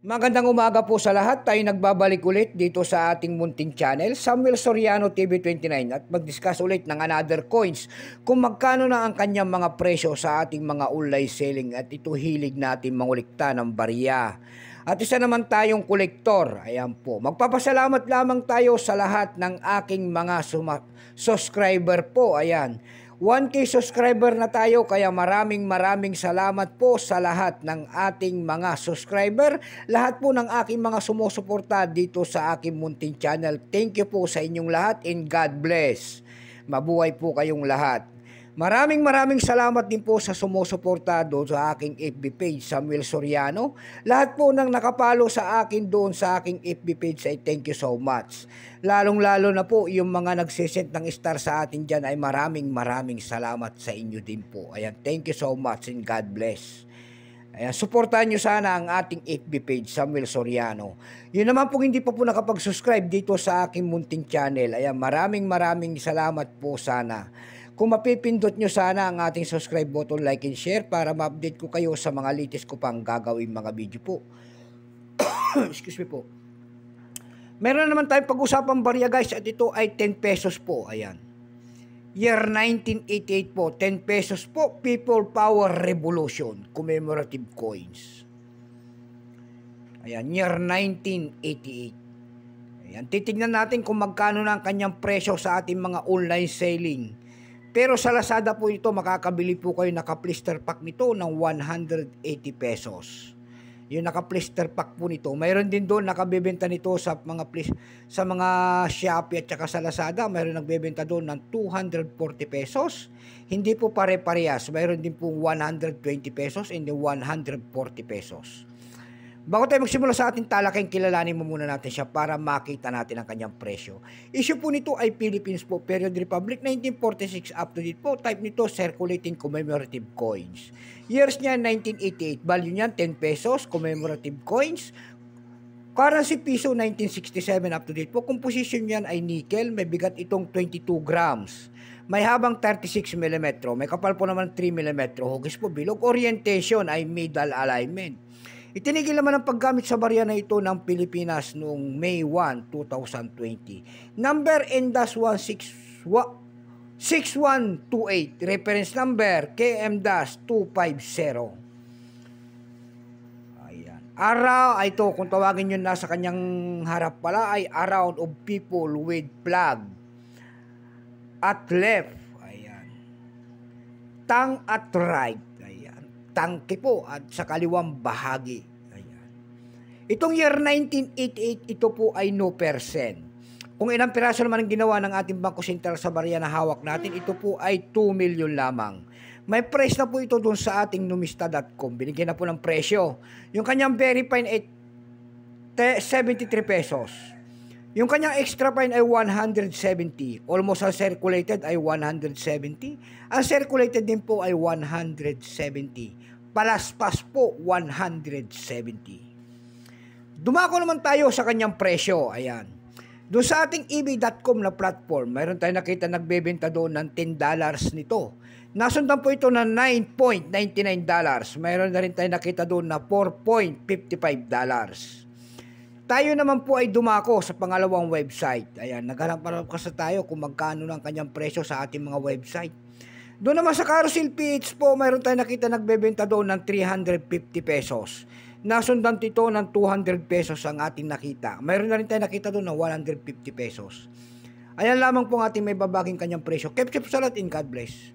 Magandang umaga po sa lahat. Tayo nagbabalik ulit dito sa ating munting channel, Samuel Soriano TV29, at mag-discuss ulit ng another coins kung magkano na ang kanyang mga presyo sa ating mga online selling, at ito hilig natin mangulikta ng barya. At isa naman tayong kolektor. Ayan po. Magpapasalamat lamang tayo sa lahat ng aking mga subscriber po. Ayan. 1K subscriber na tayo, kaya maraming salamat po sa lahat ng ating mga subscriber, lahat po ng aking mga sumusuporta dito sa aking munting channel. Thank you po sa inyong lahat and God bless. Mabuhay po kayong lahat. Maraming salamat din po sa sumusuporta doon sa aking FB page, Samuel Soriano. Lahat po ng nakapalo sa akin doon sa aking FB page ay thank you so much. Lalong-lalo na po yung mga nagsisend ng star sa atin dyan ay maraming salamat sa inyo din po. Ayan, thank you so much and God bless. Ayan, suportahan nyo sana ang ating FB page, Samuel Soriano. Yun naman po hindi pa po nakapag-subscribe dito sa aking munting channel. Ayan, maraming salamat po sana. Kung mapipindot nyo sana ang ating subscribe button, like and share para ma-update ko kayo sa mga latest ko pang gagawin mga video po. Excuse me po. Meron naman tayong pag-usapang barya guys, at ito ay 10 pesos po. Ayan. Year 1988 po, 10 pesos po, People Power Revolution, commemorative coins. Ayan, year 1988. Ayan, titignan natin kung magkano na ang kanyang presyo sa ating mga online selling. Pero sa Lazada po ito, makakabili po kayo naka-blister pack nito ng 180 pesos. Yung naka-blister pack po nito. Mayroon din doon nakabebenta nito sa mga Shopee at saka sa Lazada. Mayroon nagbebenta doon ng 240 pesos. Hindi po pare-parehas. Mayroon din po 120 pesos and 140 pesos. Bago tayo magsimula sa ating talakayin, kilalanin mo muna natin siya para makita natin ang kanyang presyo. Issue po nito ay Philippines po, Period Republic, 1946 up to date po. Type nito, circulating commemorative coins. Years niya, 1988. Value niya, 10 pesos, commemorative coins. Currency piso, 1967 up to date po. Composition niyan ay nickel. May bigat itong 22 grams. May habang 36 mm. May kapal po naman 3 mm. Hugis po bilog. Orientation ay middle alignment. Itinigil naman ang paggamit sa barya na ito ng Pilipinas noong May 1, 2020. Number NDAS 6128. Reference number KM-250. Ayan. Araw, ito kung tawagin nyo na sa kanyang harap pala ay around of people with flag. At left. Ayan. Tang at right. Tangke po at sa kaliwang bahagi. Ayan. Itong year 1988, ito po ay no percent. Kung ilang piraso naman ang ginawa ng ating Bangko Sentral sa barya na hawak natin, ito po ay 2 million lamang. May price na po ito dun sa ating numista.com. Binigyan na po ng presyo. Yung kanyang very fine ay 73 pesos. Yung kanyang extra fine ay 170. Almost uncirculated ay 170. Uncirculated din po ay 170. Palaspas po 170. Dumako naman tayo sa kanyang presyo. Ayan. Doon sa ating ebay.com na platform, mayroon tayong nakita nagbebenta doon ng $10 nito. Nasundan po ito ng $9.99. Mayroon na rin tayong nakita doon na $4.55. Tayo naman po ay dumako sa pangalawang website. Ayan, naghanap kasi tayo kung magkano ng kanyang presyo sa ating mga website. Doon naman sa Carousel PH po, mayroon tayong nakita nagbebenta doon ng 350 pesos. Nasundan ito ng 200 pesos ang ating nakita. Mayroon na rin tayong nakita doon ng 150 pesos. Ayan lamang po ang ating may babaging kanyang presyo. Keep sa lahat in God bless.